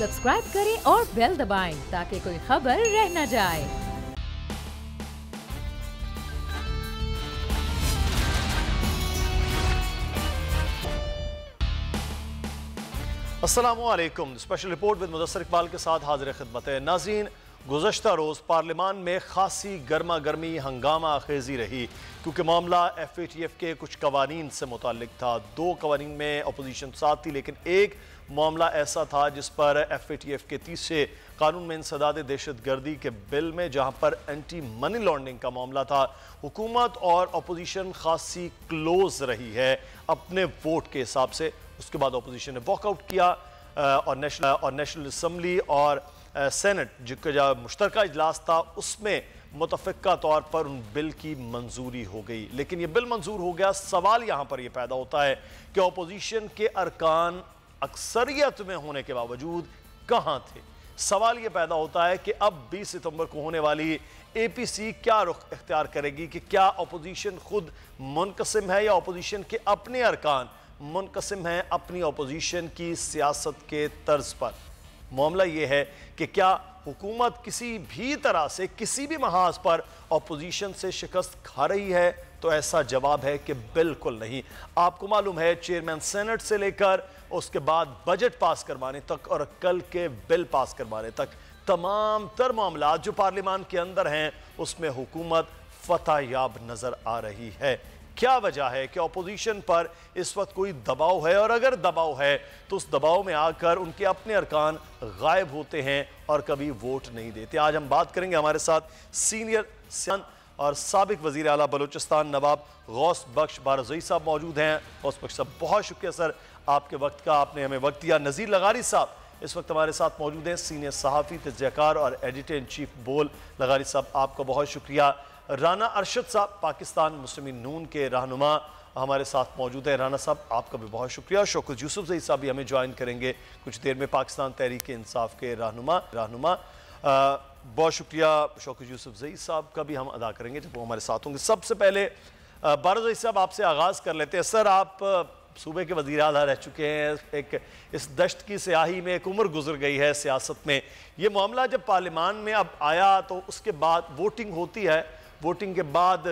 Subscribe करें और bell दबाएं ताकि कोई खबर रह न जाए। अस्सलामुअलैकुम। Special report with Mudassar Iqbal के साथ हाजिर खिदमत है। नाज़रीन, गुज़श्ता रोज़ पार्लियामान में खासी गर्मा गर्मी हंगामा खेजी रही क्योंकि मामला FATF के कुछ कवानीन से मुताल्लिक था। 2 कवानीन में अपोजिशन साथ थी, लेकिन एक मामला ऐसा था जिस पर FATF के तीसरे कानून में इंसदाद दहशत गर्दी के बिल में, जहाँ पर एंटी मनी लॉन्ड्रिंग का मामला था, हुकूमत और अपोजिशन खासी क्लोज रही है अपने वोट के हिसाब से। उसके बाद अपोजिशन ने वॉकआउट किया और नेशनल असम्बली और सेनेट जिसका जो मुश्तरका इजलास था उसमें मुतफ़िका तौर पर उन बिल की मंजूरी हो गई। लेकिन ये बिल मंजूर हो गया, सवाल यहाँ पर यह पैदा होता है कि अपोजिशन के अरकान अक्सरियत में होने के बावजूद कहाँ थे। सवाल ये पैदा होता है कि अब 20 सितंबर को होने वाली APC क्या रुख इख्तियार करेगी, कि क्या अपोजिशन खुद मुनकसिम है या अपोजिशन के अपने अरकान मुनकसिम हैं अपनी अपोजिशन की सियासत के तर्ज पर। मामला यह है कि क्या हुकूमत किसी भी तरह से किसी भी महाज पर अपोजिशन से शिकस्त खा रही है, तो ऐसा जवाब है कि बिल्कुल नहीं। आपको मालूम है, चेयरमैन सेनेट से लेकर उसके बाद बजट पास करवाने तक और कल के बिल पास करवाने तक तमाम तर मामला जो पार्लियामान के अंदर हैं उसमें हुकूमत फतह याब नजर आ रही है। क्या वजह है कि अपोजिशन पर इस वक्त कोई दबाव है, और अगर दबाव है तो उस दबाव में आकर उनके अपने अरकान गायब होते हैं और कभी वोट नहीं देते। आज हम बात करेंगे, हमारे साथ सीनियर सियान और साबिक वजीर आला बलूचिस्तान नवाब गौस बख्श बारज़ोई साहब मौजूद हैं। गौस बख्श साहब, बहुत शुक्रिया सर आपके वक्त का, आपने हमें वक्त दिया। नज़ीर लगारी साहब इस वक्त हमारे साथ मौजूद हैं, सीनियर सहाफ़ी, तजज़ियाकार और एडिटर इन चीफ बोल। लगारी साहब, आपका बहुत शुक्रिया। राना अरशद साहब, पाकिस्तान मुस्लिमीन नून के रहनुमा, हमारे साथ मौजूद है। राना साहब, आपका भी बहुत शुक्रिया। शौकत यूसुफजई साहब भी हमें ज्वाइन करेंगे कुछ देर में, पाकिस्तान तहरीक इंसाफ के रहनुमा। बहुत शुक्रिया शौकत यूसुफजई साहब का भी हम अदा करेंगे जब वो हमारे साथ होंगे। सबसे पहले बारज़ोई साहब आपसे आगाज़ कर लेते हैं। सर, आप सूबे के वज़ीर आला रह चुके हैं, एक इस दश्त की स्याही में एक उम्र गुजर गई है सियासत में। ये मामला जब पार्लियामान में अब आया तो उसके बाद वोटिंग होती है, वोटिंग के बाद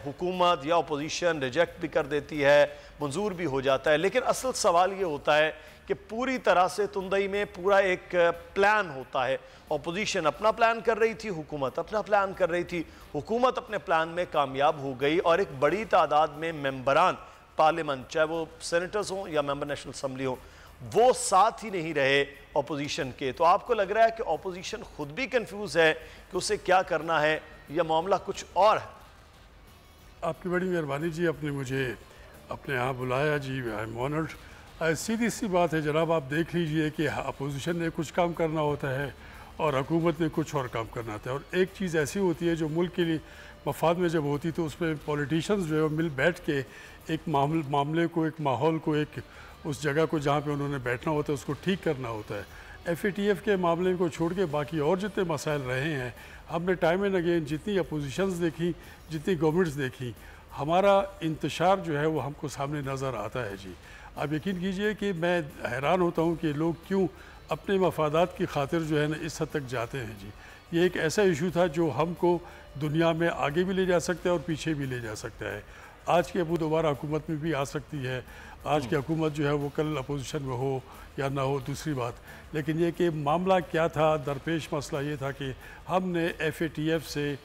हुकूमत या अपोजिशन रिजेक्ट भी कर देती है, मंजूर भी हो जाता है। लेकिन असल सवाल ये होता है कि पूरी तरह से तुंदई में पूरा एक प्लान होता है। अपोजिशन अपना प्लान कर रही थी, हुकूमत अपना प्लान कर रही थी। हुकूमत अपने प्लान में कामयाब हो गई और एक बड़ी तादाद में मेंबरान पार्लियामेंट, चाहे वो सेनेटर्स हों या मेंबर नेशनल असम्बली हो, वो साथ ही नहीं रहे अपोजिशन के। तो आपको लग रहा है कि अपोजिशन खुद भी कंफ्यूज है कि उसे क्या करना है, या मामला कुछ और है? आपकी बड़ी मेहरबानी जी, आपने मुझे अपने यहाँ बुलाया जी, आई एम ऑनर्ड। सीधी सी बात है जनाब, आप देख लीजिए कि अपोजिशन ने कुछ काम करना होता है और हुकूमत ने कुछ और काम करना होता है। और एक चीज़ ऐसी होती है जो मुल्क के लिए मफाद में जब होती तो उसमें पॉलिटिशियंस जो है मिल बैठ के एक मामले को, एक माहौल को, एक उस जगह को जहाँ पे उन्होंने बैठना होता है उसको ठीक करना होता है। FATF के मामले को छोड़ के बाकी और जितने मसाइल रहे हैं, हमने टाइम एंड अगेन जितनी अपोजिशंस देखी, जितनी गवर्नमेंट्स देखी, हमारा इंतशार जो है वो हमको सामने नज़र आता है जी। आप यकीन कीजिए कि मैं हैरान होता हूँ कि लोग क्यों अपने मफादात की खातिर जो है ना इस हद तक जाते हैं जी। ये एक ऐसा इशू था जो हमको दुनिया में आगे भी ले जा सकता है और पीछे भी ले जा सकता है। आज की अबू दोबारा हुकूमत में भी आ सकती है, आज की हुकूमत जो है वो कल अपोजिशन में हो या ना हो, दूसरी बात। लेकिन ये कि मामला क्या था, दरपेश मसला ये था कि हमने FATF से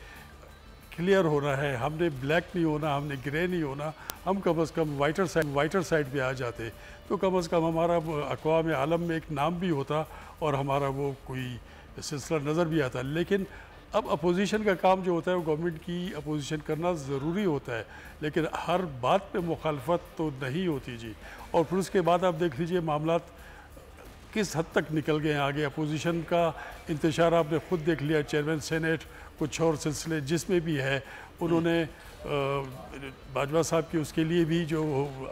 क्लियर होना है, हमने ब्लैक नहीं होना, हमने ग्रे नहीं होना। हम कम अज़ कम वाइटर साइड पे आ जाते तो कम अज़ कम हमारा अक़वाम आलम में एक नाम भी होता और हमारा वो कोई सिलसिला नज़र भी आता। लेकिन अब अपोजिशन का काम जो होता है वो गवर्नमेंट की अपोजिशन करना ज़रूरी होता है, लेकिन हर बात पे मुखालफत तो नहीं होती जी। और फिर उसके बाद आप देख लीजिए मामला किस हद तक निकल गए हैं आगे। अपोजिशन का इंतशार आपने ख़ुद देख लिया, चेयरमैन सेनेट, कुछ और सिलसिले जिसमें भी है, उन्होंने बाजवा साहब की उसके लिए भी जो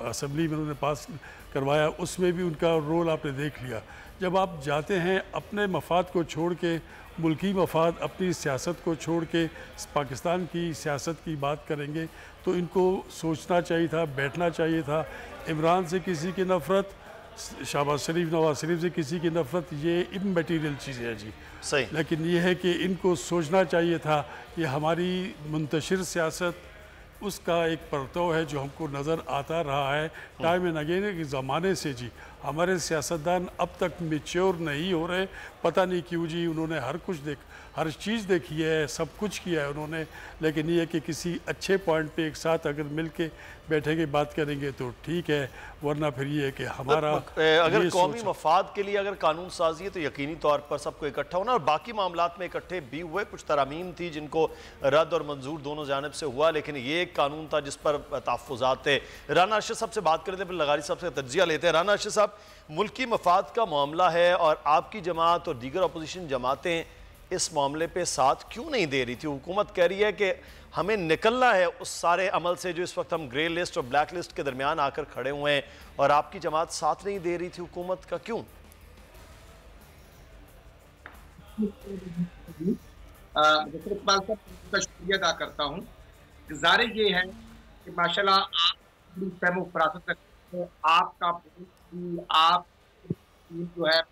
असम्बली में उन्होंने पास करवाया, उसमें भी उनका रोल आपने देख लिया। जब आप जाते हैं अपने मफाद को छोड़ के, मुल्की मफाद, अपनी सियासत को छोड़ के पाकिस्तान की सियासत की बात करेंगे, तो इनको सोचना चाहिए था, बैठना चाहिए था। इमरान से किसी की नफ़रत, शहबाज शरीफ, नवाज शरीफ से किसी की नफरत, ये इमैटीरियल चीज़ें हैं जी। सही। लेकिन ये है कि इनको सोचना चाहिए था कि हमारी मुंतशिर सियासत उसका एक परतव है जो हमको नज़र आता रहा है टाइम एंड अगेन के ज़माने से जी। हमारे सियासतदान अब तक मेच्योर नहीं हो रहे, पता नहीं क्यों जी। उन्होंने हर चीज़ देखी है, सब कुछ किया है उन्होंने, लेकिन ये कि किसी अच्छे पॉइंट पे एक साथ अगर मिल के बैठेंगे बात करेंगे तो ठीक है, वरना फिर ये है कि हमारा अगर कौमी मफाद के लिए अगर कानून साजी है तो यकीनी तौर पर सबको इकट्ठा होना, और बाकी मामलात में इकट्ठे भी हुए। कुछ तरामीम थी जिनको रद्द और मंजूर दोनों जानिब से हुआ, लेकिन ये एक कानून था जिस पर तहफ़्फ़ुज़ात थे। राना अरशद साहब से बात करते हैं, फिर लगारी साहब से तज्जिया लेते हैं। राना अरशद साहब, मुल्की मफाद का मामला है और आपकी जमात और दीगर अपोजिशन जमातें इस मामले पे साथ क्यों नहीं दे रही थी? हुकूमत कह रही है कि हमें निकलना है उस सारे अमल से जो इस वक्त हम ग्रे लिस्ट और ब्लैक लिस्ट के दरमियान आकर खड़े हुए हैं, और आपकी जमात साथ नहीं दे रही थी हुकूमत का, क्यों? इकबाल साहब का शुक्रिया अदा करता हूँ। ज़ाहिर ये है कि माशाल्लाह आप फहम फरासत रखते हैं, आपका आप जो है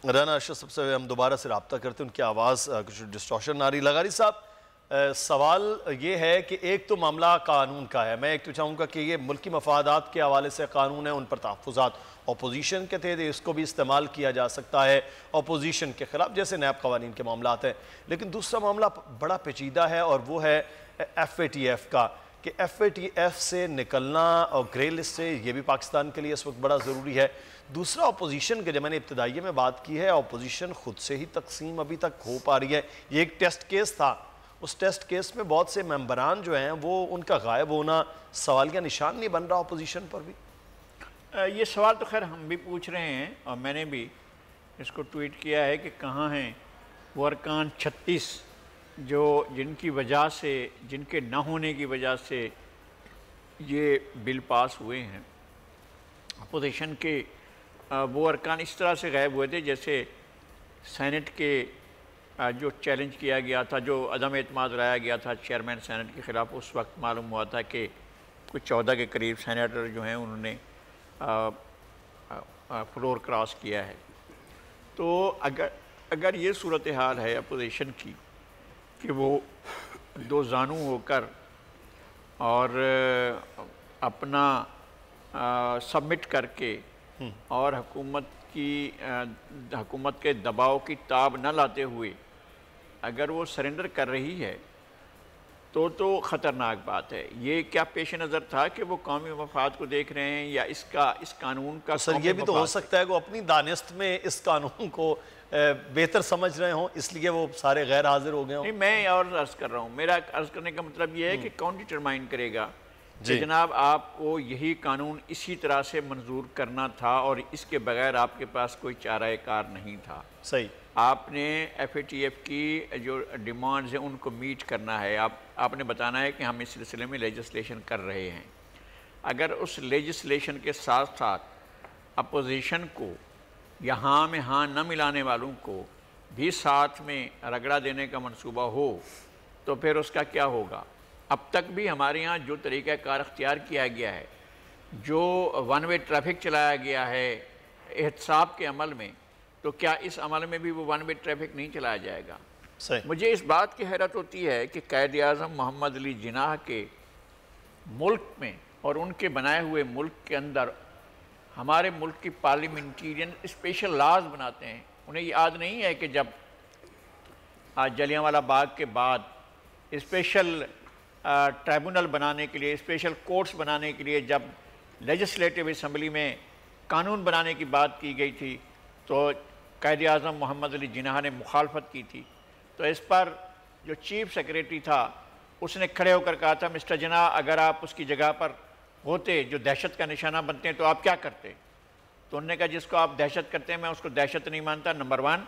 राना अरशद सबसे हम दोबारा से रब्ता करते हैं, उनकी आवाज़ कुछ डिस्टॉर्शन आ रही। लगारी साहब, सवाल ये है कि एक तो मामला कानून का है, मैं एक तो चाहूँगा कि ये मुल्की मफादात के हवाले से कानून है, उन पर तहफ़्फ़ुज़ात अपोजिशन के थे, इसको भी इस्तेमाल किया जा सकता है अपोजिशन के ख़िलाफ़, जैसे नैब कवानीन के मामला हैं। लेकिन दूसरा मामला बड़ा पेचीदा है और वो है FATF का, कि FATF से निकलना और ग्रे लिस्ट से, ये भी पाकिस्तान के लिए इस वक्त बड़ा ज़रूरी है। दूसरा अपोजिशन के, जब मैंने इब्तदाइये में बात की है, अपोजिशन खुद से ही तकसीम अभी तक हो पा रही है। ये एक टेस्ट केस था, उस टेस्ट केस में बहुत से मेंबरान जो हैं वो, उनका गायब होना सवालिया निशान नहीं बन रहा अपोजिशन पर भी? ये सवाल तो खैर हम भी पूछ रहे हैं और मैंने भी इसको ट्वीट किया है कि कहाँ हैं वो अरकान 36 जो जिनकी वजह से, जिनके ना होने की वजह से ये बिल पास हुए हैं। अपोजिशन के वो अरकान इस तरह से गायब हुए थे जैसे सेनेट के जो चैलेंज किया गया था, जो अदम एतमाद लाया गया था चेयरमैन सेनेट के ख़िलाफ़, उस वक्त मालूम हुआ था कि कुछ 14 के करीब सेनेटर जो हैं उन्होंने फ्लोर क्रॉस किया है। तो अगर ये सूरत हाल है अपोजिशन की कि वो दो जानू होकर और अपना सबमिट करके और हुकूमत के दबाव की ताब न लाते हुए अगर वो सरेंडर कर रही है तो ख़तरनाक बात है। ये क्या पेश नज़र था कि वो कौमी मफाद को देख रहे हैं या इस कानून का? सर ये भी तो हो सकता है कि वो अपनी दानिस्त में इस कानून को बेहतर समझ रहे हों, इसलिए वो सारे गैर हाजिर हो गए हों। नहीं, मैं और अर्ज़ कर रहा हूँ, मेरा अर्ज़ करने का मतलब ये है कि कौन डिटरमाइन करेगा कि जनाब आपको यही कानून इसी तरह से मंजूर करना था और इसके बगैर आपके पास कोई चारा कार नहीं था। सही, आपने FATF की जो डिमांड्स हैं उनको मीट करना है। आपने बताना है कि हम इस सिलसिले में लेजिस्लेशन कर रहे हैं। अगर उस लेजिस्लेशन के साथ साथ अपोजिशन को या हाँ में हाँ न मिलाने वालों को भी साथ में रगड़ा देने का मंसूबा हो तो फिर उसका क्या होगा? अब तक भी हमारे यहाँ जो तरीक़ाकार अख्तियार किया गया है, जो वन वे ट्रैफिक चलाया गया है एहतसाब के अमल में, तो क्या इस अमल में भी वो वन वे ट्रैफिक नहीं चलाया जाएगा? सही। मुझे इस बात की हैरत होती है कि कायद आज़म मोहम्मद अली जिन्नाह के मुल्क में और उनके बनाए हुए मुल्क के अंदर हमारे मुल्क की पार्लियामेंटेरियन स्पेशल लॉज बनाते हैं। उन्हें याद नहीं है कि जब जलियांवाला बाग के बाद स्पेशल ट्राइब्यूनल बनाने के लिए, स्पेशल कोर्ट्स बनाने के लिए जब लेजिस्लेटिव असम्बली में कानून बनाने की बात की गई थी तो कायद आज़म मोहम्मद अली जिन्नाह ने मुखालफत की थी। तो इस पर जो चीफ सेक्रेटरी था उसने खड़े होकर कहा था, मिस्टर जिन्नाह अगर आप उसकी जगह पर होते जो दहशत का निशाना बनते हैं तो आप क्या करते? तो उन्होंने कहा जिसको आप दहशत करते हैं मैं उसको दहशत नहीं मानता, नंबर 1।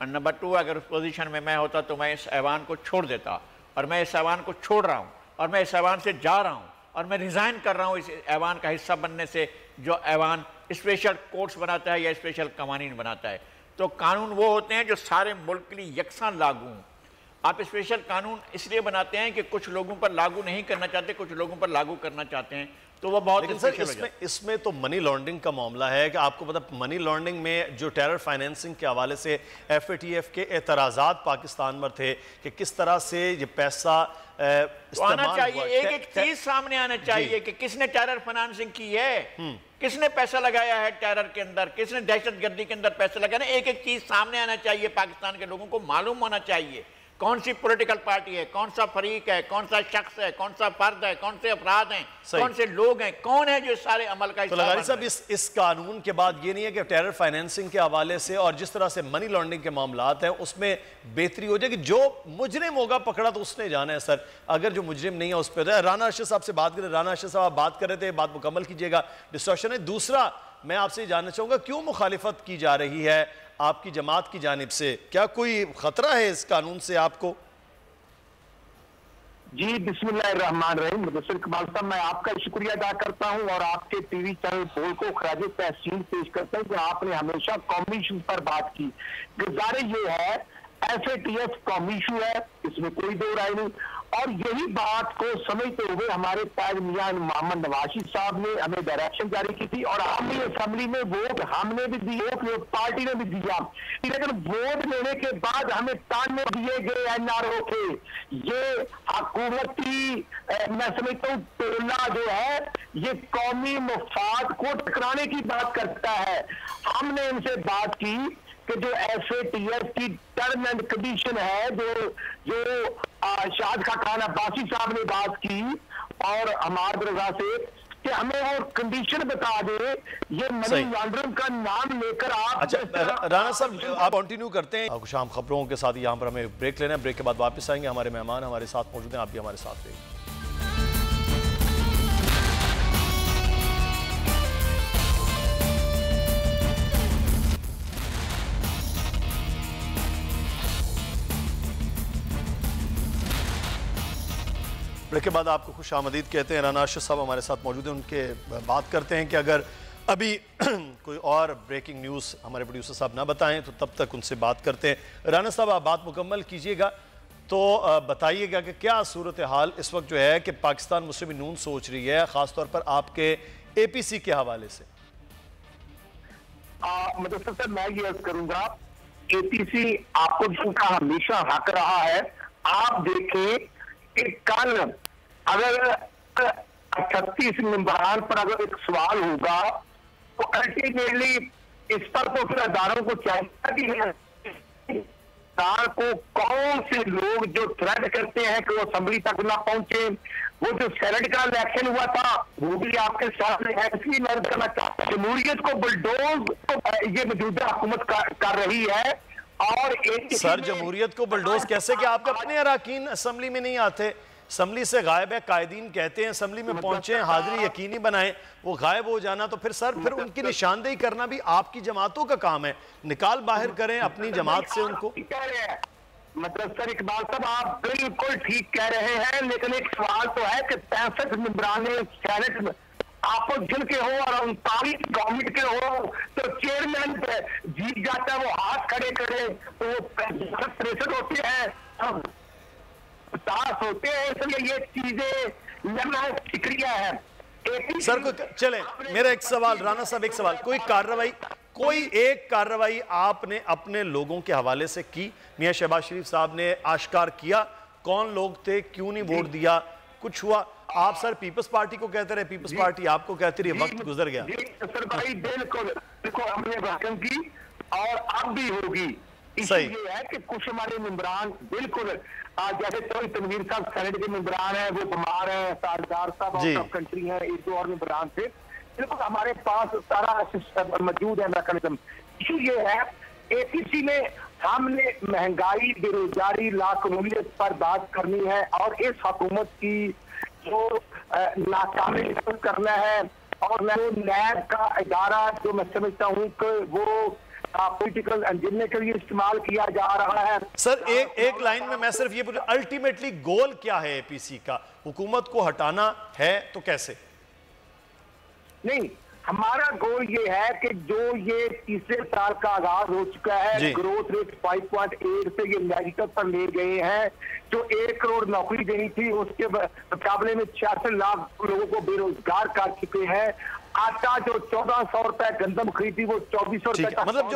और नंबर 2, अगर उस पोजीशन में मैं होता तो मैं इस ऐवान को छोड़ देता, और मैं इस ऐवान को छोड़ रहा हूँ और मैं इस ऐवान से जा रहा हूँ और मैं रिज़ाइन कर रहा हूँ इस ऐवान का हिस्सा बनने से जो ऐवान स्पेशल कोर्ट्स बनाता है या स्पेशल कवानीन बनाता है। तो कानून वो होते हैं जो सारे मुल्क के लिए यकसान लागू हों। आप स्पेशल कानून इसलिए बनाते हैं कि कुछ लोगों पर लागू नहीं करना चाहते, कुछ लोगों पर लागू करना चाहते हैं, तो वो बहुत लेकिन सर इसमें तो मनी लॉन्ड्रिंग का मामला है कि आपको पता मनी लॉन्ड्रिंग में जो टेरर फाइनेंसिंग के हवाले से FATF के एतराज़ात पाकिस्तान में थे कि किस तरह से ये पैसा आना चाहिए, एक चीज सामने आना चाहिए कि किसने टेरर फाइनेंसिंग की है, किसने पैसा लगाया है टेरर के अंदर, किसने दहशतगर्दी के अंदर पैसा लगाया, एक चीज सामने आना चाहिए, पाकिस्तान के लोगों को मालूम होना चाहिए कौन सी पॉलिटिकल पार्टी है, कौन सा फरीक है, कौन सा शख्स है, कौन सा फर्द है, कौन से अफराद हैं, कौन से लोग हैं, कौन है जो सारे अमल का तो लगारी साहब इस कानून के बाद ये नहीं है कि टेरर फाइनेंसिंग के हवाले से और जिस तरह से मनी लॉन्ड्रिंग के मामलात हैं उसमें बेहतरी हो जाएगी, जो मुजरिम होगा पकड़ा तो उसने जाना है सर, अगर जो मुजरिम नहीं है उस पर। राना अर्शद साहब से बात करें, राना अर्शद साहब आप बात कर रहे थे, बात मुकम्मल कीजिएगा, डिस्ट्रक्शन है। दूसरा मैं आपसे जानना चाहूंगा क्यों मुखालिफत की जा रही है आपकी जमात की जानिब से, क्या कोई खतरा है इस कानून से आपको? जी बिस्मिल्लाहिर्रहमानिर्रहीम। मुदस्सिर इकबाल साहब, मैं आपका शुक्रिया अदा करता हूं और आपके टीवी चैनल पोल को खराज तहसीन पेश करता हूं कि आपने हमेशा कौमी इशू पर बात की। गुजारिश ये है, FATF कौमी इशू है, इसमें कोई दो राय नहीं, और यही बात को समझते हुए हमारे ताज मियां मोहम्मद नवाज साहब ने हमें डायरेक्शन जारी की थी और हमने असेंबली में वोट हमने भी दिए, पार्टी ने भी दिया, लेकिन वोट लेने के बाद हमें ताने दिए गए NRO के। ये हुकूमती मैं समझता हूँ टोला जो है ये कौमी मफाद को टकराने की बात करता है। हमने इनसे बात की कि जो FATF की टर्म एंड कंडीशन है, जो शाद खान अब्बासी साहब ने बात की और हमाद रजा से कि हमें वो कंडीशन बता दे, ये मनी लॉन्ड्रिंग का नाम लेकर आप। अच्छा राना साहब आप कंटिन्यू करते हैं कुछ आम खबरों के साथ। यहाँ पर हमें ब्रेक लेना है, ब्रेक के बाद वापस आएंगे, हमारे मेहमान हमारे साथ मौजूद हैं, आप भी हमारे साथ रहिए। ब्रेक के बाद आपको खुश आमदीद कहते हैं। राना अर्शद साहब हमारे साथ मौजूद हैं, उनके बात करते हैं कि अगर अभी कोई और ब्रेकिंग न्यूज़ हमारे प्रोड्यूसर साहब ना बताएं तो तब तक उनसे बात करते हैं। राना साहब आप बात मुकम्मल कीजिएगा तो बताइएगा कि क्या सूरत हाल इस वक्त जो है कि पाकिस्तान मुस्लिम नून सोच रही है, ख़ासतौर पर आपके APC के हवाले से। मतलब सर मैं ये अर्ज करूंगा, APC अपोजिशन का हमेशा हक रहा है। आप देखें कि कल अगर 38 मेंबरान पर अगर एक सवाल होगा तो अल्टीमेटली इस पर तो फिर अदारों को चाहिए कि को कौन से लोग जो थ्रेट करते हैं कि वो असेंबली तक ना पहुंचे। वो जो सेनेट का इलेक्शन हुआ था वो भी आपके सामने है, इसलिए मैं करना चाहता हूं जमहूरियत को बुलडोज ये मौजूदा हुकूमत कर रही है। और सर जमहूरियत को बुलडोज कैसे कि आपके अपने अरकान असेंबली में नहीं आते, असेंबली से गायब है, कायदीन कहते हैं असेंबली में पहुंचे, हाजिरी यकीनी बनाएं, वो गायब हो जाना तो फिर सर फिर उनकी निशानदेही करना भी आपकी जमातों का काम है, निकाल बाहर करें अपनी जमात से उनको। मतलब सर इकबाल साहब आप बिल्कुल ठीक कह रहे हैं, लेकिन एक सवाल तो है कि 65 मेंबरान सेनेट में आपस के हो और 39 गवर्नमेंट के हो तो चेयरमैन जीत जाता है, वो हाथ खड़े करे तो वो 63 होते हैं, 50 होते हैं, इसलिए ये चीजें लगना फिक्रिया है। सर को चले मेरा एक सवाल राना साहब, एक सवाल, कोई एक कार्रवाई आपने अपने लोगों के हवाले से की? मियां शहबाज शरीफ साहब ने आश्कार किया कौन लोग थे, क्यों नहीं वोट दिया, कुछ हुआ? आप सर पीपल्स पार्टी को कहते रहे, पीपल्स पार्टी आपको कहती रही, वक्त गुजर गया। सर भाई बिल्कुल हमने बात की और अब भी होगी। इसलिए है कि कुछ हमारे मेंबरान बिल्कुल जैसे तो तनवीर साहब सेनेट के मेंबरान हैं, वो बीमार हैं, सारदार साहब आउट ऑफ कंट्री हैं, एक दो और मेंबरान थे, बिल्कुल हमारे पास सारा मौजूद है मैकेनिज्म। इशू ये है APC में हमने महंगाई, बेरोजगारी, लाकानूनियत पर बात करनी है और इस हुकूमत की जो नाकामी करना है और नैब का इदारा जो मैं समझता हूँ कि वो पॉलिटिकल एजेंडे के लिए इस्तेमाल किया जा रहा है। सर एक लाइन में मैं सिर्फ ये पूछूं, अल्टीमेटली गोल क्या है APC का? हुकूमत को हटाना है तो कैसे? नहीं, हमारा गोल ये है कि जो ये तीसरे साल का आगाज हो चुका है, ग्रोथ रेट 5.8 से ये नेगेटिव पर ले गए हैं। जो 1 करोड़ नौकरी देनी थी उसके मुकाबले में 66 लाख लोगों को बेरोजगार कर चुके हैं। आटा जो 1400 रुपए गंदम खरीदी वो 2400 रुपए। मतलब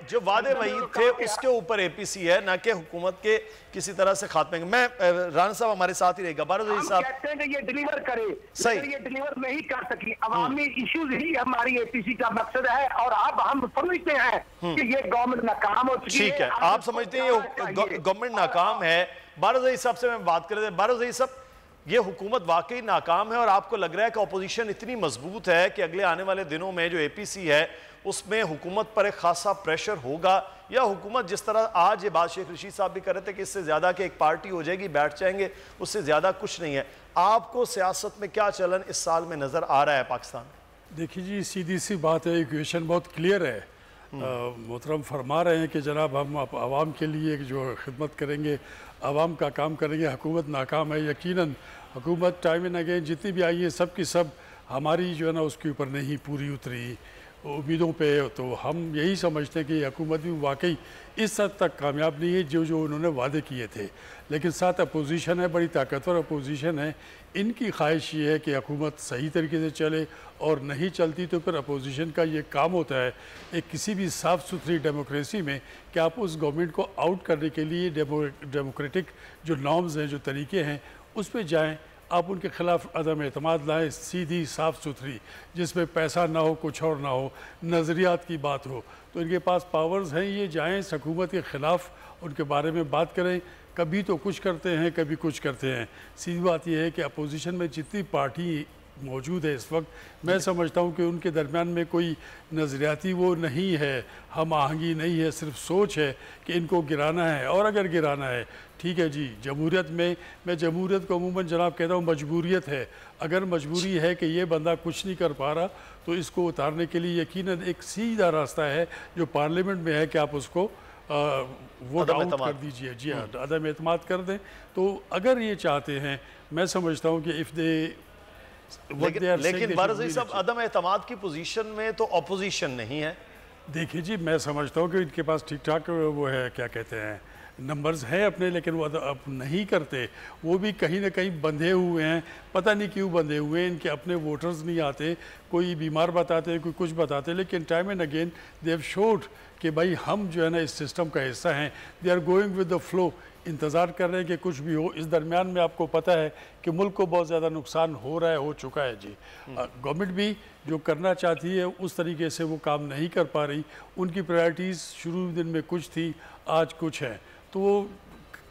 जो वादे वही थे उसके ऊपर एपीसी है, ना कि हुकूमत के किसी तरह से खात्मे। मैं राणा साहब हमारे साथ ही रहेगा। बारोज़ई साहब कहते हैं कि ये डिलीवर करे, सही, ये डिलीवर नहीं कर सकी। अवामी इश्यूज ही हमारी एपीसी का मकसद है और अब हम समझते हैं कि ये गवर्नमेंट नाकाम हो चुकी है। ठीक है, आप समझते हैं ये गवर्नमेंट नाकाम है। बारोज़ई साहब से मैं बात कर रहे थे। बारोज़ई साहब, ये हुकूमत वाकई नाकाम है और आपको लग रहा है कि अपोजिशन इतनी मजबूत है कि अगले आने वाले दिनों में जो एपीसी है उसमें हुकूमत पर एक खासा प्रेशर होगा, या हुकूमत जिस तरह आज ये बात शेख रशीद साहब भी कर रहे थे कि इससे ज़्यादा कि एक पार्टी हो जाएगी बैठ जाएंगे, उससे ज़्यादा कुछ नहीं है। आपको सियासत में क्या चलन इस साल में नज़र आ रहा है पाकिस्तान में? देखिए जी, सीधी सी बात है, इक्वेशन बहुत क्लियर है। मोहतरम फरमा रहे हैं कि जनाब हम आवाम के लिए जो खिदमत करेंगे, आवाम का काम करेंगे। हुकूमत नाकाम है, यकीनन हुकूमत टाइम एंड अगेन जितनी भी आई है सब की सब हमारी जो है ना उसके ऊपर नहीं पूरी उतरी उम्मीदों पे। तो हम यही समझते हैं कि हुकूमत भी वाकई इस हद तक कामयाब नहीं है जो उन्होंने वादे किए थे। लेकिन साथ अपोजिशन है, बड़ी ताकतवर अपोजिशन है। इनकी ख्वाहिश ये है कि हुकूमत सही तरीके से चले, और नहीं चलती तो फिर अपोजिशन का ये काम होता है एक किसी भी साफ़ सुथरी डेमोक्रेसी में कि आप उस गवर्नमेंट को आउट करने के लिए डेमोक्रेटिक जो नॉर्म्स हैं, जो तरीके हैं, उस पर जाएँ। आप उनके ख़िलाफ़ अदम एतमाद लाएँ, सीधी साफ़ सुथरी, जिसमें पैसा ना हो, कुछ और ना हो, नज़रियात की बात हो। तो इनके पास पावर्स हैं, ये जाएँ हुकूमत के ख़िलाफ़ उनके बारे में बात करें। कभी तो कुछ करते हैं, कभी कुछ करते हैं। सीधी बात यह है कि अपोजिशन में जितनी पार्टी मौजूद है इस वक्त, मैं समझता हूँ कि उनके दरमियान में कोई नज़रियाती वो नहीं है, हम आहंगी नहीं है, सिर्फ सोच है कि इनको गिराना है। और अगर गिराना है, ठीक है जी, जमहूरियत में मैं जमहूरियत को अमूमन जनाब कहता हूँ मजबूरियत है। अगर मजबूरी है कि ये बंदा कुछ नहीं कर पा रहा तो इसको उतारने के लिए यकीनन एक सीधा रास्ता है जो पार्लियामेंट में है कि आप उसको वोट आउट कर दीजिए। जी हाँ, अदम एतमाद कर दें। तो अगर ये चाहते हैं, मैं समझता हूँ कि इफ़ दे लेकिन बारोज़ई साहब अदम एतमाद की पोजीशन में तो अपोजिशन नहीं है। देखिए जी, मैं समझता हूँ कि इनके पास ठीक ठाक वो है, क्या कहते हैं, नंबर्स हैं अपने, लेकिन वो अब नहीं करते। वो भी कहीं ना कहीं बंधे हुए हैं, पता नहीं क्यों बंधे हुए हैं। इनके अपने वोटर्स नहीं आते, कोई बीमार बताते, कोई कुछ बताते, लेकिन time and again they have showed कि भाई हम जो है ना इस सिस्टम का हिस्सा हैं। They are going with the flow, इंतज़ार कर रहे हैं कि कुछ भी हो। इस दरमियान में आपको पता है कि मुल्क को बहुत ज़्यादा नुकसान हो रहा है, हो चुका है जी। गवर्नमेंट भी जो करना चाहती है उस तरीके से वो काम नहीं कर पा रही। उनकी प्रायोरिटीज़ शुरू दिन में कुछ थी, आज कुछ है, तो वो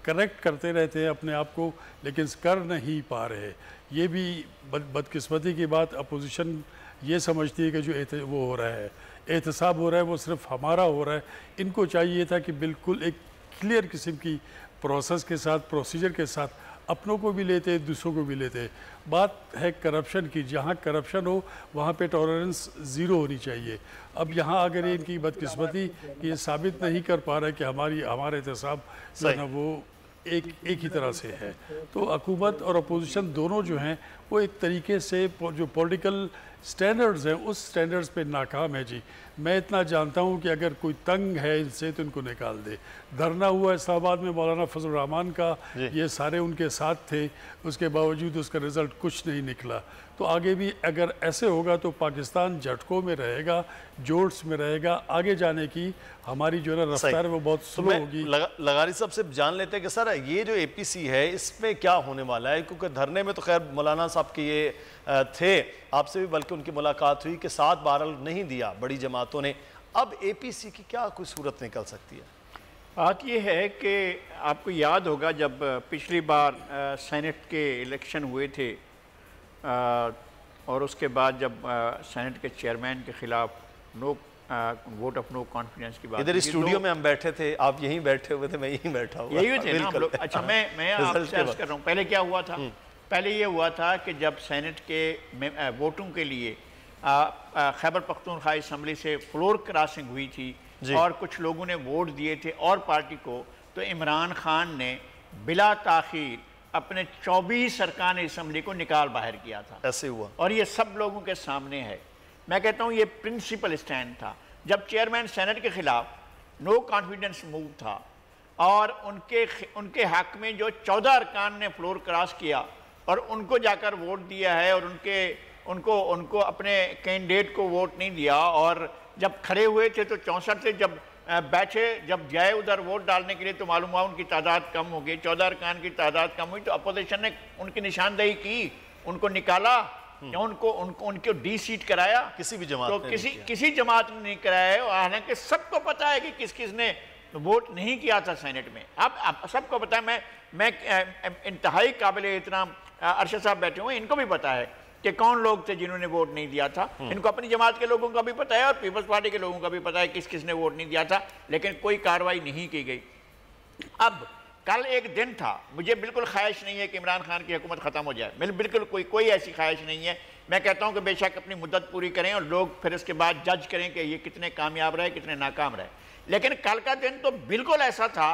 करेक्ट करते रहते हैं अपने आप को, लेकिन कर नहीं पा रहे। ये भी बदकिस्मती की बात। अपोजिशन ये समझती है कि जो वो हो रहा है, एहतसाब हो रहा है, वो सिर्फ हमारा हो रहा है। इनको चाहिए था कि बिल्कुल एक क्लियर किस्म की प्रोसेस के साथ, प्रोसीजर के साथ अपनों को भी लेते, दूसरों को भी लेते। बात है करप्शन की, जहाँ करप्शन हो वहाँ पे टॉलरेंस ज़ीरो होनी चाहिए। अब यहाँ अगर इनकी बदकिस्मती ये साबित नहीं कर पा रहे कि हमारे एहतसाब जो है ना वो एक ही तरह से है, तो हुकूमत और अपोजिशन दोनों जो हैं वो एक तरीके से जो पॉलिटिकल स्टैंडर्ड्स हैं उस स्टैंडर्ड्स पे नाकाम है जी। मैं इतना जानता हूँ कि अगर कोई तंग है इनसे तो इनको निकाल दे। धरना हुआ इस्लामाबाद में मौलाना फजल रहमान का, ये सारे उनके साथ थे, उसके बावजूद उसका रिज़ल्ट कुछ नहीं निकला। तो आगे भी अगर ऐसे होगा तो पाकिस्तान झटकों में रहेगा, जोट्स में रहेगा। आगे जाने की हमारी जो है ना रफ्तार है वो बहुत स्लो होगी। लगारी साहब से जान लेते हैं कि सर ये जो एपीसी है इसमें क्या होने वाला है, क्योंकि धरने में तो खैर मौलाना साहब के ये थे, आपसे भी बल्कि उनकी मुलाकात हुई कि 7 बारल नहीं दिया बड़ी जमातों ने। अब एपीसी की क्या कोई सूरत निकल सकती है? बात यह है कि आपको याद होगा जब पिछली बार सेनेट के इलेक्शन हुए थे और उसके बाद जब सेनेट के चेयरमैन के खिलाफ वोट ऑफ नो कॉन्फिडेंस की बात, इधर स्टूडियो में हम बैठे थे, आप यहीं बैठे हुए थे, मैं यहीं बैठा हुआ, यही थे ना हम लोग। अच्छा, मैं आपसे अर्ज कर रहा हूँ, पहले क्या हुआ था? पहले ये हुआ था कि जब सेनेट के वोटों के लिए खैबर पख्तूनख्वा असम्बली से फ्लोर क्रॉसिंग हुई थी और कुछ लोगों ने वोट दिए थे और पार्टी को, तो इमरान खान ने बिला ताखीर अपने 24 अरकान असम्बली को निकाल बाहर किया था। ऐसे हुआ और ये सब लोगों के सामने है। मैं कहता हूँ ये प्रिंसिपल स्टैंड था। जब चेयरमैन सेनेट के खिलाफ नो कॉन्फिडेंस मूव था और उनके हक में जो 14 अरकान ने फ्लोर क्रॉस किया और उनको जाकर वोट दिया है और उनको अपने कैंडिडेट को वोट नहीं दिया, और जब खड़े हुए थे तो 64 से जब बैठे, जब जाए उधर वोट डालने के लिए तो मालूम हुआ उनकी तादाद कम हो गई, 14 अरकान की तादाद कम हुई, तो अपोजिशन ने उनकी निशानदेही की, उनको निकाला या उनको डी सीट कराया। किसी भी जमात तो किसी जमात ने नहीं कराया है, हालांकि सबको पता है कि किस किस ने वोट नहीं किया था सेनेट में। अब सबको पता है, मैं इंतहाई काबिल एहतराम अरशद साहब बैठे हुए, इनको भी पता है कि कौन लोग थे जिन्होंने वोट नहीं दिया था। इनको अपनी जमात के लोगों का भी पता है और पीपल्स पार्टी के लोगों का भी पता है किस किस ने वोट नहीं दिया था, लेकिन कोई कार्रवाई नहीं की गई। अब कल एक दिन था, मुझे बिल्कुल ख्वाहिश नहीं है कि इमरान खान की हुकूमत ख़त्म हो जाए, बिल्कुल कोई ऐसी ख्वाहिश नहीं है। मैं कहता हूँ कि बेशक अपनी मुद्दत पूरी करें और लोग फिर इसके बाद जज करें कि ये कितने कामयाब रहे कितने नाकाम रहे, लेकिन कल का दिन तो बिल्कुल ऐसा था,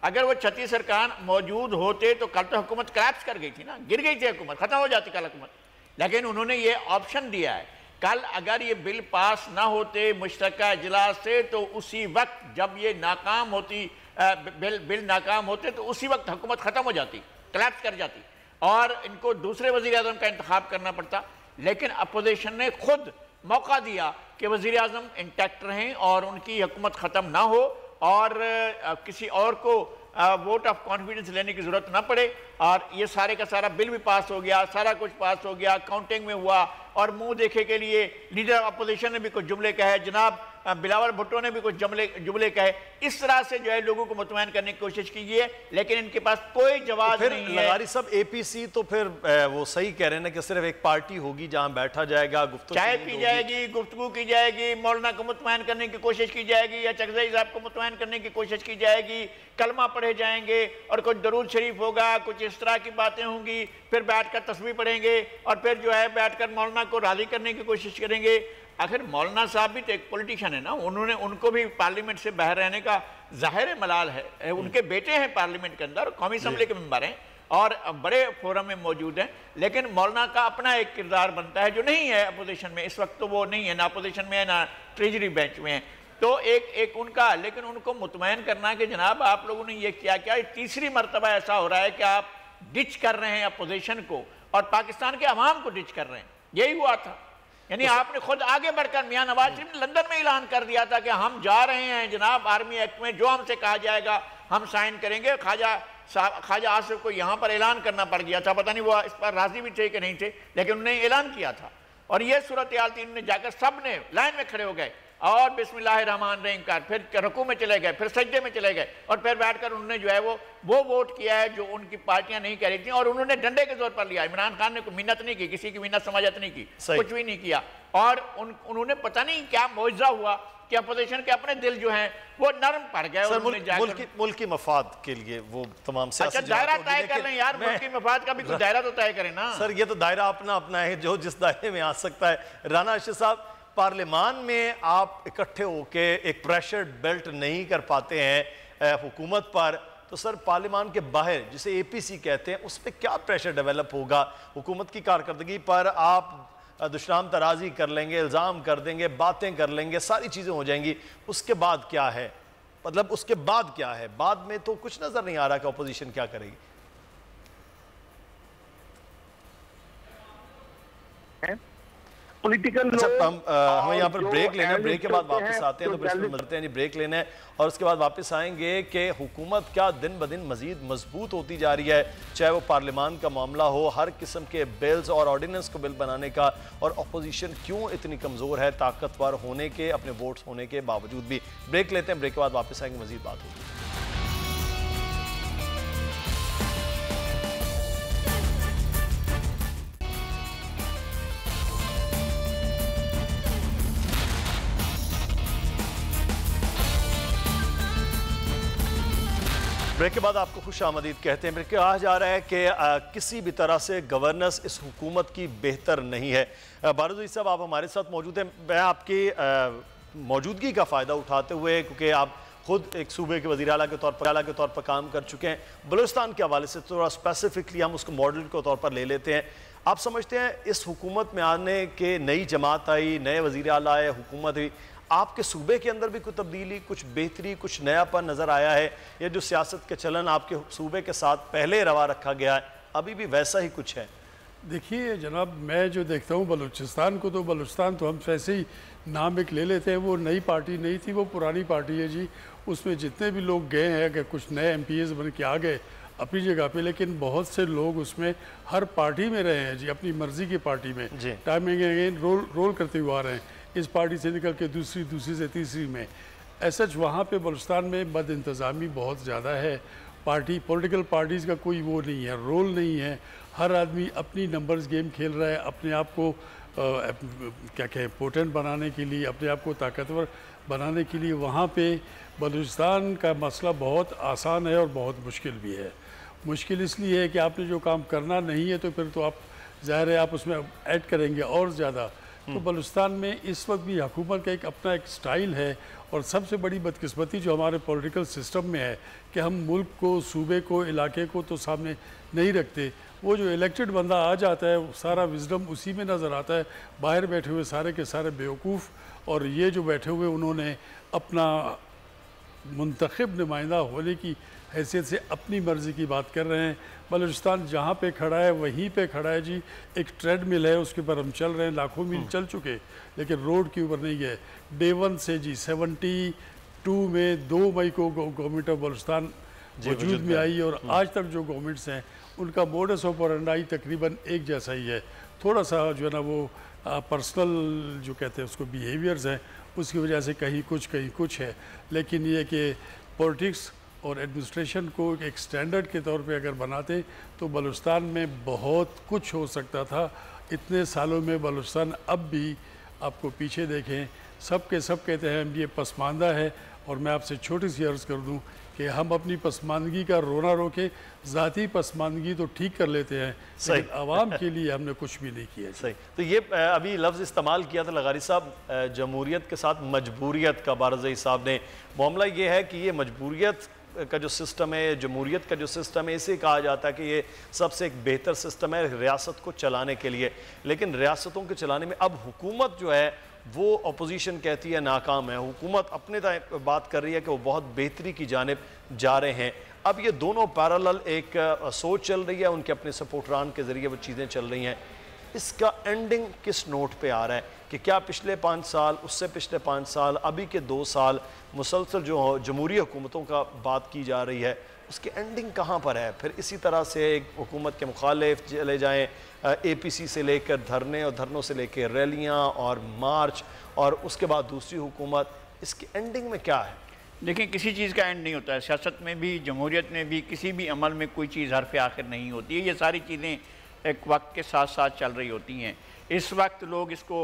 अगर वो 36 अरकान मौजूद होते तो कल तो हुकूमत क्रैप्स कर गई थी ना, गिर गई थी हुकूमत, ख़त्म हो जाती कल हुकूमत। लेकिन उन्होंने ये ऑप्शन दिया है, कल अगर ये बिल पास ना होते मुश्तरका इजलास से तो उसी वक्त जब ये नाकाम होती बिल नाकाम होते तो उसी वक्त हुकूमत ख़त्म हो जाती, collapse कर जाती और इनको दूसरे वज़ीर आज़म का इंतखाब करना पड़ता। लेकिन अपोजिशन ने खुद मौका दिया कि वज़ीर आज़म इंटैक्ट रहें और उनकी हुकूमत ख़त्म ना हो और किसी और को वोट ऑफ कॉन्फिडेंस लेने की ज़रूरत ना पड़े, और ये सारे का सारा बिल भी पास हो गया, सारा कुछ पास हो गया, काउंटिंग में हुआ और मुंह देखे के लिए लीडर ऑफ अपोजिशन ने भी कुछ जुमले कहे, जनाब बिलावल भुट्टो ने भी कुछ जुमले कहे, इस तरह से जो है लोगों को मुतमईन करने की कोशिश की है, लेकिन इनके पास कोई जवाब तो नहीं है। लगारी सब एपीसी तो फिर वो सही कह रहे हैं ना कि सिर्फ एक पार्टी होगी जहां बैठा जाएगा, गुफ्तगू चाय पी जाएगी, गुफ्तगू की जाएगी, मौलाना को मुतमईन करने की कोशिश की जाएगी या चकज़ई साहब को मुतमईन करने की कोशिश की जाएगी, कलमा पढ़े जाएंगे और कुछ दरूद शरीफ होगा, कुछ इस तरह की बातें होंगी, फिर बैठकर तस्बीह पढ़ेंगे और फिर जो है बैठकर मौलाना को राज़ी करने की कोशिश करेंगे। आखिर मौलाना साहब भी तो एक पॉलिटिशियन है ना, उनको भी पार्लियामेंट से बाहर रहने का ज़ाहिर मलाल है, उनके बेटे हैं पार्लियामेंट के अंदर, कौमी असम्बली के मेंबर हैं और बड़े फोरम में मौजूद हैं, लेकिन मौलाना का अपना एक किरदार बनता है जो नहीं है अपोजिशन में, इस वक्त तो वो नहीं है, ना अपोजिशन में है ना ट्रेजरी बेंच में है, तो एक उनका, लेकिन उनको मुतमईन करना कि जनाब आप लोगों ने ये किया क्या, तीसरी मरतबा ऐसा हो रहा है कि आप डिच कर रहे हैं अपोजिशन को और पाकिस्तान के अवाम को डिच कर रहे हैं। यही हुआ था, यानी आपने खुद आगे बढ़कर मियां नवाज शरीफ ने लंदन में ऐलान कर दिया था कि हम जा रहे हैं जनाब आर्मी एक्ट में, जो हमसे कहा जाएगा हम साइन करेंगे। ख्वाजा आसिफ को यहाँ पर ऐलान करना पड़ गया था, पता नहीं वो इस पर राजी भी थे कि नहीं थे, लेकिन उन्होंने ऐलान किया था और ये सूरत हाल थी। उन्होंने जाकर सब ने लाइन में खड़े हो गए और बिस्मिल्लाहिर्रहमानिर्रहीम का फिर रुकू में चले गए, फिर सजदे में चले गए और फिर बैठकर उन्होंने जो है वो वोट किया है जो उनकी पार्टियां नहीं कह रही थी, और उन्होंने डंडे के जोर पर लिया। इमरान खान ने कोई मिन्नत नहीं की, किसी की मिन्नत समाजत नहीं की, कुछ भी नहीं किया, और उन्होंने पता नहीं क्या मौजज़ा हुआ कि अपोजिशन के अपने दिल जो हैं वो नरम पड़ गए। मुल्की मफाद के लिए वो तमाम अच्छा दायरा तय कर लें यार, मुल्की मफाद का भी कोई दायरा तो तय करें ना सर। ये तो दायरा अपना अपना है, जो जिस दायरे में आ सकता है। राना अरशद साहब, पार्लियामान में आप इकट्ठे होके एक प्रेशर बिल्ट नहीं कर पाते हैं हुकूमत पर, तो सर पार्लियामान के बाहर जिसे एपीसी कहते हैं उस पर क्या प्रेशर डेवलप होगा हुकूमत की कारकर्दगी पर? आप दुश्मन तराजी कर लेंगे, इल्ज़ाम कर देंगे, बातें कर लेंगे, सारी चीज़ें हो जाएंगी, उसके बाद क्या है? मतलब उसके बाद क्या है? बाद में तो कुछ नज़र नहीं आ रहा कि अपोजिशन क्या करेगी। पॉलिटिकल हमें यहाँ पर ब्रेक लेना है, ब्रेक के बाद वापस आते हैं तो फिर मिलते हैं जी, ब्रेक लेना है और उसके बाद वापस आएंगे कि हुकूमत क्या दिन ब दिन मजीद मजबूत होती जा रही है, चाहे वो पार्लियामान का मामला हो, हर किस्म के बिल्स और ऑर्डिनेंस को बिल बनाने का, और अपोजिशन क्यों इतनी कमज़ोर है ताकतवर होने के, अपने वोट्स होने के बावजूद भी। ब्रेक लेते हैं, ब्रेक के बाद वापस आएंगे, मजीद बात होगी। ब्रेक के बाद आपको खुश आमदीद कहते हैं। कहा जा रहा है कि किसी भी तरह से गवर्नेंस इस हुकूमत की बेहतर नहीं है। बारूदी साहब आप हमारे साथ मौजूद हैं, मैं आपकी मौजूदगी का फ़ायदा उठाते हुए, क्योंकि आप खुद एक सूबे के वज़ीर आला के तौर पर काम कर चुके हैं, बलूचिस्तान के हवाले से थोड़ा स्पेसिफिकली हम उसको मॉडल के तौर पर ले लेते हैं। आप समझते हैं इस हुकूमत में आने के नई जमात आई, नए वज़ीर आला आए, हुकूमत हुई, आपके सूबे के अंदर भी कुछ तब्दीली, कुछ बेहतरी, कुछ नयापन नज़र आया है? या जो सियासत के चलन आपके सूबे के साथ पहले रवा रखा गया है अभी भी वैसा ही कुछ है? देखिए जनाब, मैं जो देखता हूँ बलूचिस्तान को, तो बलूचिस्तान तो हम वैसे ही नाम एक ले लेते हैं, वो नई पार्टी नहीं थी, वो पुरानी पार्टी है जी। उसमें जितने भी लोग गए हैं, अगर कुछ नए MPs बन के आ गए अपनी जगह पे, लेकिन बहुत से लोग उसमें हर पार्टी में रहे हैं जी, अपनी मर्जी की पार्टी में टाइमिंग अगेन रोल करते हुए आ रहे हैं, इस पार्टी से निकल के दूसरी से तीसरी में। ऐसा वहाँ पे बलूचिस्तान में बद इंतज़ामी बहुत ज़्यादा है। पॉलिटिकल पार्टीज़ का कोई वो नहीं है, रोल नहीं है। हर आदमी अपनी नंबर्स गेम खेल रहा है, अपने आप को क्या कहें पोटेंट बनाने के लिए, अपने आप को ताकतवर बनाने के लिए। वहाँ पे बलूचिस्तान का मसला बहुत आसान है और बहुत मुश्किल भी है। मुश्किल इसलिए है कि आपने जो काम करना नहीं है तो फिर तो आप ज़ाहिर है आप उसमें ऐड करेंगे और ज़्यादा। तो बलूचिस्तान में इस वक्त भी हुकूमत का एक अपना एक स्टाइल है, और सबसे बड़ी बदकिस्मती जो हमारे पॉलिटिकल सिस्टम में है कि हम मुल्क को, सूबे को, इलाके को तो सामने नहीं रखते। वो जो इलेक्टेड बंदा आ जाता है सारा विजडम उसी में नज़र आता है, बाहर बैठे हुए सारे के सारे बेवकूफ़। और ये जो बैठे हुए उन्होंने अपना मुंतखब नुमाइंदा होने की हैसियत से अपनी मर्ज़ी की बात कर रहे हैं। बलूचिस्तान जहाँ पे खड़ा है वहीं पे खड़ा है जी। एक ट्रेडमिल है, उसके ऊपर हम चल रहे हैं, लाखों मील चल चुके, लेकिन रोड के ऊपर नहीं है। डे 1 से जी 72 में 2 मई को गवर्नमेंट ऑफ बलूचिस्तान वजूद में आई, और आज तक जो गवर्नमेंट्स हैं उनका मोडस ऑपरेंडी तकरीबन एक जैसा ही है। थोड़ा सा जो है ना वो पर्सनल जो कहते हैं उसको बिहेवियर्स हैं, उसकी वजह से कहीं कुछ है। लेकिन ये कि पॉलिटिक्स और एडमिनिस्ट्रेशन को एक स्टैंडर्ड के तौर पे अगर बनाते तो बलूचिस्तान में बहुत कुछ हो सकता था। इतने सालों में बलूचिस्तान अब भी आपको पीछे देखें, सब कहते हैं हम ये पसमानदा है। और मैं आपसे छोटी सी अर्ज़ कर दूं कि हम अपनी पसमानदगी का रोना रोके, ज़ाती पसमानदगी तो ठीक कर लेते हैं, लेकिन आवाम के लिए हमने कुछ भी नहीं किया। सही। तो ये अभी लफ्ज़ इस्तेमाल किया था लगारी साहब, जमहूरियत के साथ मजबूरियत का। बारज़ई साहब ने मामला ये है कि ये मजबूरियत का जो सिस्टम है, जमहूरियत का जो सिस्टम है, इसे कहा जाता है कि ये सबसे एक बेहतर सिस्टम है रियासत को चलाने के लिए। लेकिन रियासतों के चलाने में अब हुकूमत जो है वो अपोजिशन कहती है नाकाम है, हुकूमत अपने बात कर रही है कि वो बहुत बेहतरी की जानिब जा रहे हैं। अब ये दोनों पैरेलल एक सोच चल रही है, उनके अपने सपोर्टरान के ज़रिए वो चीज़ें चल रही हैं। इसका एंडिंग किस नोट पे आ रहा है कि क्या पिछले 5 साल, उससे पिछले 5 साल, अभी के 2 साल मुसलसल जो जमहूरी हुकूमतों का बात की जा रही है, उसकी एंडिंग कहाँ पर है? फिर इसी तरह से एक हुकूमत के मुखालिफ चले जाएँ, APC से लेकर धरने और धरनों से लेकर रैलियाँ और मार्च, और उसके बाद दूसरी हुकूमत, इसकी एंडिंग में क्या है? देखिए, किसी चीज़ का एंड नहीं होता है। सियासत में भी, जमहूरियत में भी, किसी भी अमल में कोई चीज़ हरफ आखिर नहीं होती है। ये सारी चीज़ें एक वक्त के साथ साथ चल रही होती हैं। इस वक्त लोग इसको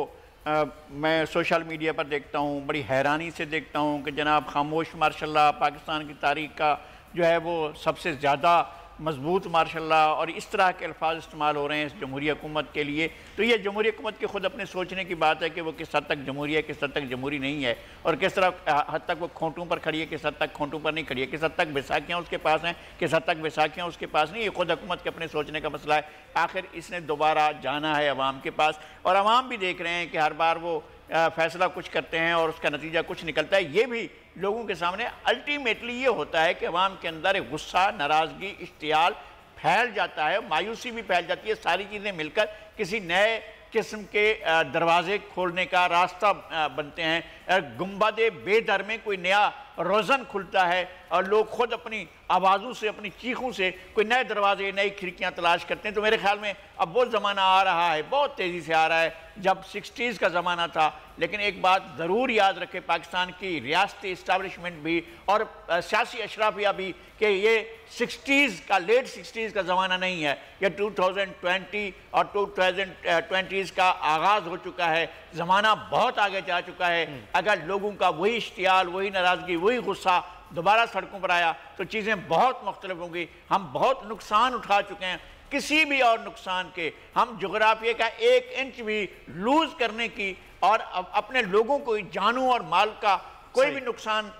मैं सोशल मीडिया पर देखता हूँ, बड़ी हैरानी से देखता हूँ कि जनाब खामोश मार्शल लॉ पाकिस्तान की तारीख का जो है वो सबसे ज़्यादा मजबूत मार्शल लॉ, और इस तरह के अल्फाज इस्तेमाल हो रहे हैं इस जमहूरी हुकूमत के लिए। तो ये जमहूरी हुकूमत के ख़ुद अपने सोचने की बात है कि वो किस हद तक जमहूरी है, किस हद तक जमहूरी नहीं है, और किस तरह हद तक वो खोटों पर खड़ी है, किस हद तक खोटों पर नहीं खड़ी है, किस हद तक बैसाखियाँ उसके पास हैं, किस हद तक बैसाखियाँ उसके पास नहीं। ये खुद हुकूमत के अपने सोचने का मसला है। आखिर इसने दोबारा जाना है अवाम के पास, और अवाम भी देख रहे हैं कि हर बार वो फैसला कुछ करते हैं और उसका नतीजा कुछ निकलता है। ये भी लोगों के सामने अल्टीमेटली ये होता है कि अवाम के अंदर एक गुस्सा, नाराज़गी, इश्तियाल फैल जाता है, मायूसी भी फैल जाती है। सारी चीज़ें मिलकर किसी नए किस्म के दरवाजे खोलने का रास्ता बनते हैं। गुंबदे बेदर में कोई नया रोज़न खुलता है और लोग खुद अपनी आवाज़ों से, अपनी चीखों से कोई नए दरवाजे, नई खिड़कियां तलाश करते हैं। तो मेरे ख्याल में अब वो ज़माना आ रहा है, बहुत तेज़ी से आ रहा है, जब 60s का ज़माना था। लेकिन एक बात ज़रूर याद रखें, पाकिस्तान की रियासती इस्टेब्लिशमेंट भी और सियासी अशराफिया भी, कि ये 60s का, लेट 60s का ज़माना नहीं है। ये 2020 और 2020s का आगाज़ हो चुका है। ज़माना बहुत आगे जा चुका है। अगर लोगों का वही इश्तियाल, वही नाराज़गी, वही गुस्सा दोबारा सड़कों पर आया तो चीज़ें बहुत मुख्तलिफ होंगी। हम बहुत नुकसान उठा चुके हैं, किसी भी और नुकसान के हम जोग्राफिया का 1 इंच भी लूज करने की और अपने लोगों को जानू और माल का कोई भी नुकसान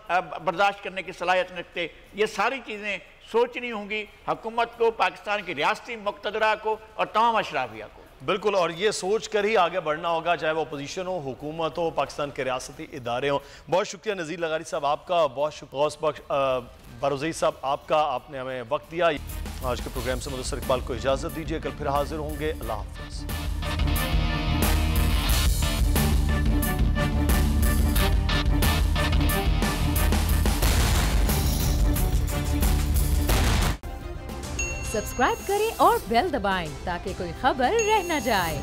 बर्दाश्त करने की सलाहियत नहीं रखते। ये सारी चीज़ें सोचनी होंगी हुकूमत को, पाकिस्तान की रियासती मुक़्तदरा को और तमाम अशराफिया को। बिल्कुल, और ये सोच कर ही आगे बढ़ना होगा, चाहे वो अपोजिशन हो, हुकूमत हो, पाकिस्तान के रियासती इदारे हों। बहुत शुक्रिया नज़ीर लगारी साहब आपका, बहुत शुक्रिया गौस बख्श बारोज़ई साहब आपका, आपने हमें वक्त दिया। आज के प्रोग्राम से मुदस्सिर इकबाल को इजाज़त दीजिए, कल फिर हाजिर होंगे। अल्लाह हाफ़िज़। सब्सक्राइब करें और बेल दबाएं ताकि कोई खबर रह न जाए।